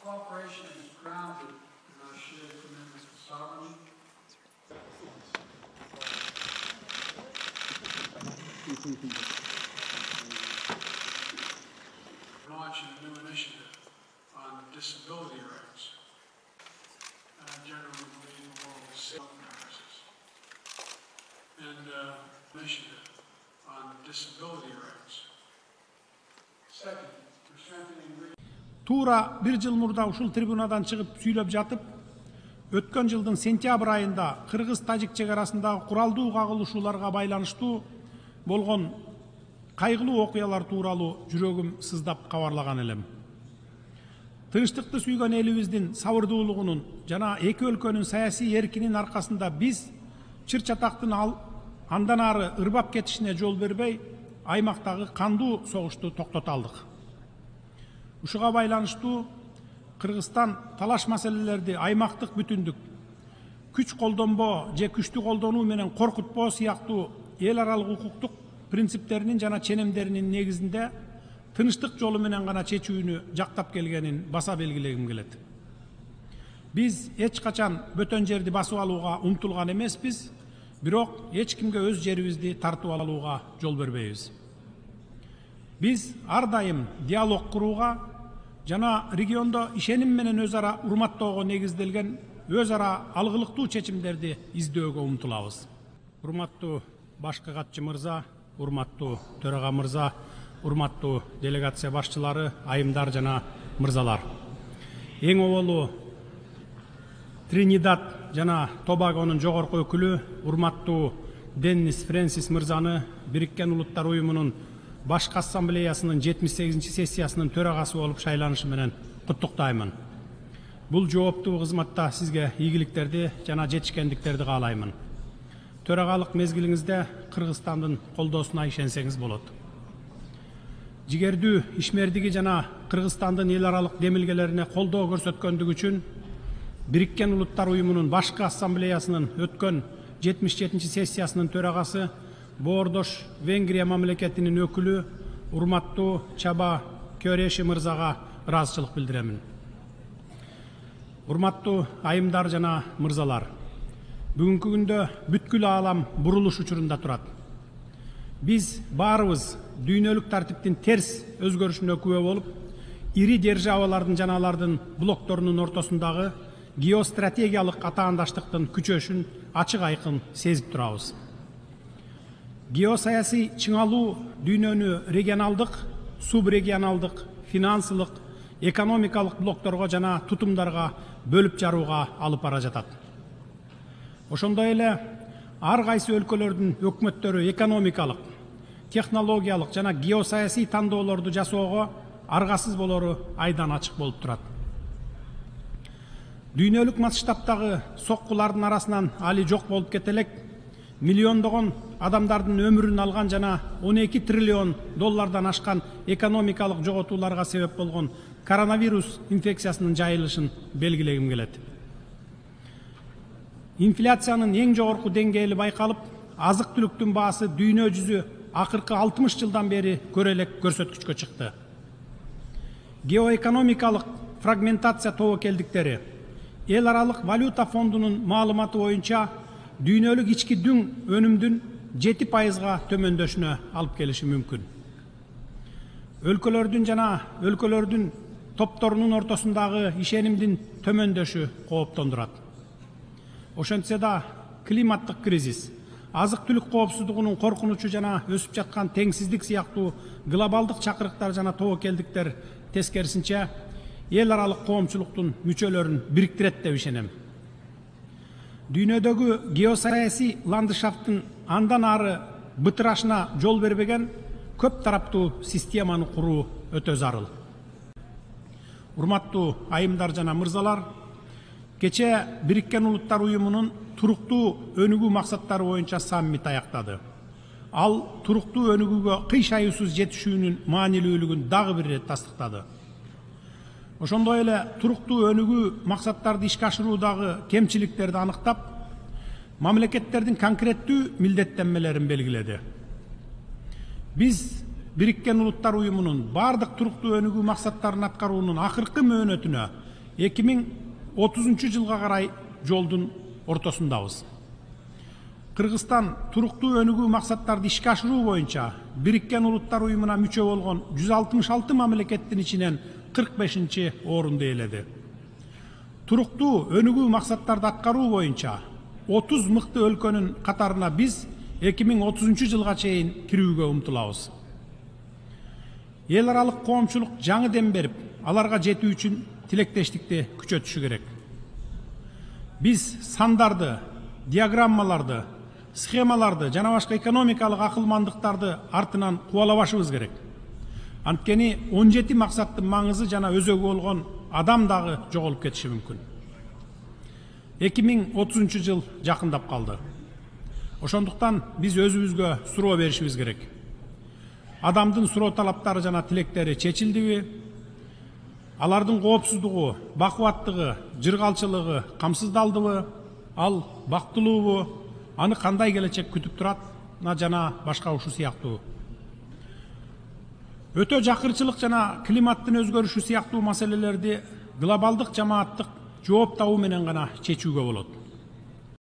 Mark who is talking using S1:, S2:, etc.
S1: cooperation is grounded in our shared commitment to sovereignty. Launching a new initiative on disability rights. And I generally believe the world is safe practices. And initiative on disability rights. Second, we're strengthening.
S2: Тура bir жыл мурда ушул трибунадан чыгып сүйлөп жатып, өткөн жылдын сентябрь айында кыргыз-тажик чек арасындагы куралдуу кагылышууларга байланыштуу болгон кайгылуу окуялар тууралуу жүрөгүм сыздап кабарлаган элем. Тынчтыкты сүйгөн элибиздин сабырдуулугунун жана эки өлкөнүн саясий эркинин аркасында биз чыр чатактын андан ары ырбап кетишине жол бербей, аймактагы кандуу согушту токтото алдык. Ушуга байланыштуу Кыргызстан талаш маселелерди аймактык бүтүндүк, күч колдонбоо же күчтү колдонуу менен коркутпоо сыяктуу эл аралык укуктук принциптеринин жана ченемдеринин негизинде тынчтык жолу менен гана чечүүнү жактап келгенин баса белгилегим келет. Биз эч качан бөтөн жерди басып алууга умтулган эмеспиз, бирок эч кимге өз жерибизди тартып алууга жол бербейбиз. Биз ар дайым диалог курууга жана региондо ишеним менен өз ара урматтоого негизделген өз ара алгылыктуу чечимдерди издөөгө умтулабыз. Урматтуу башкы катчы мырза, урматтуу төрага мырза, урматтуу делегация башчылары, айымдар жана мырзалар. Эң оболу Тринидад жана Тобагонун жогорку өкүлү, урматтуу Деннис Фрэнсис мырзаны Бириккен Улуттар Уюмунун Башкы Ассамблеясынын 78-ci сессиясынын төрагасы болуп шайланышы менен куттуктаймын. Бул жооптуу кызматта сизге ийгиликтерди жана жетишкендиктерди каалаймын. Төрагалык мезгилиңизде Кыргызстандын колдоосуна ишенсеңиз болот. Жигердүү ишмердиги жана Кыргызстандын эл аралык демилгелерине колдоо көрсөткөндүгү үчүн Бириккен Улуттар Уюмунун Башкы Ассамблеясынын өткөн 77-ci сессиясынын төрагасы Боордош Венгрия мамлекетинин өкүлү урматтуу Чаба Көреши мырзага ыраазычылык билдиремин. Урматтуу айымдар жана мырзалар, бүгүнкү күндө бүткүл аалам бурулуш учурунда турат. Биз баарыбыз дүйнөлүк тартиптин терс өзгөрүшүнө күбө болуп, ири державалардын жана алардын блокторунун ортосундагы геостратегиялык атаандаштыктын күчөшүн ачык айкын сезип турабыз. Геосаясий чыңалуу дүйнөнү регионалдык, субрегионалдык, финансылык, экономикалык блокторго жана тутумдарга бөлүп жарууга алып бара жатат. Ошондой эле ар кайсы өлкөлөрдүн өкмөттөрү экономикалык, технологиялык жана геосаясий тандоолорду жасоого аргасыз болору айдан ачык болуп турат. Дүйнөлүк масштабтагы соккулардын арасынан али жок болуп кете элек, миллиондогон адамдардын өмүрүн алган жана 12 триллион доллардан ашкан экономикалык жоготууларга себеп болгон коронавирус инфекциясынын жайылышын белгилегим келет. Инфляциянын эң жогорку деңгээли байкалып, азык-түлүктүн баасы дүйнө жүзү акыркы 60 жылдан бери көрө элек көрсөткүчкө чыкты. Геоэкономикалык фрагментация тобокелдиктери эл аралык валюта фондунун маалыматы боюнча дүйнөлүк ички дүң өнүмдүн 7%-га төмөндөшүнө алып келиши мүмкүн. Өлкөлөрдүн жана өлкөлөрдүн топторунун ортосундагы ишенимдин төмөндөшү кооптондурат. Ошентсе да климаттык кризис, азык-түлүк коопсуздугунун коркунучу жана өсүп жаткан теңсиздик сыяктуу глобалдык чакырыктар жана тобокелдиктер тескерисинче эл аралык коомчулуктун мүчөлөрүн бириктирет деп ишенем. Дүйнөдөгү геосаясий ландшафттын андан ары бытырашына жол бербеген көп тараптуу системаны куруу өтө зарыл. Урматтуу айымдар жана мырзалар, кече Бириккен Улуттар Уюмунун туруктуу өнүгүү максаттары боюнча саммит аяктады. Ал туруктуу өнүгүүгө кыйшайуусуз жетишүүнүн маанилүүлүгүн дагы бир ирет тастыктады. Ошондой эле туруктуу өнүгүү максаттарды ишке ашыруудагы кемчиликтерди аныктап, мамлекеттердин конкреттүү милдеттенмелерин белгиледи. Биз Бириккен Улуттар Уюмунун бардык туруктуу өнүгүү максаттарын аткаруунун акыркы мөөнөтүнө 2030 жылга карай жолдун ортосундабыз. Кыргызстан туруктуу өнүгүү максаттарды ишке ашыруу боюнча Бириккен Улуттар Уюмуна мүчө болгон 166 мамлекеттин ичинен 45 орунду ээледи. Туруктуу өнүгүү максаттарды аткаруу боюнча 30 мыкты өлкөнүн катарына биз 2030 жылга чейин кирүүгө умтулабыз. Эл аралык коомчулук жаңы дем берип, аларга жетүү үчүн тилектештикти күчөтүшү керек. Биз сандарды, диаграммаларды, схемаларды жана башка экономикалык акылмандыктарды артынан кубалабашыбыз керек. Анткени 17 максаттын маңызы жана өзөгү болгон адам дагы жоголуп кетиши мүмкүн. 2030 жыл жакындап калды. Ошондуктан биз өзүбүзгө суроо беришибиз керек. Адамдын суроо талаптары жана тилектери чечилдиби? Алардын коопсуздугу, бакубаттыгы, жыргалчылыгы камсыздалдыбы? Ал бактылуубу? Аны кандай келечек күтүп турат? Жана башка ушул сыяктуу. Өтө жакырчылык жана климаттын өзгөрүшү сыяктуу маселелерди глобалдык жамааттык жооп табуу менен гана чечүүгө болот.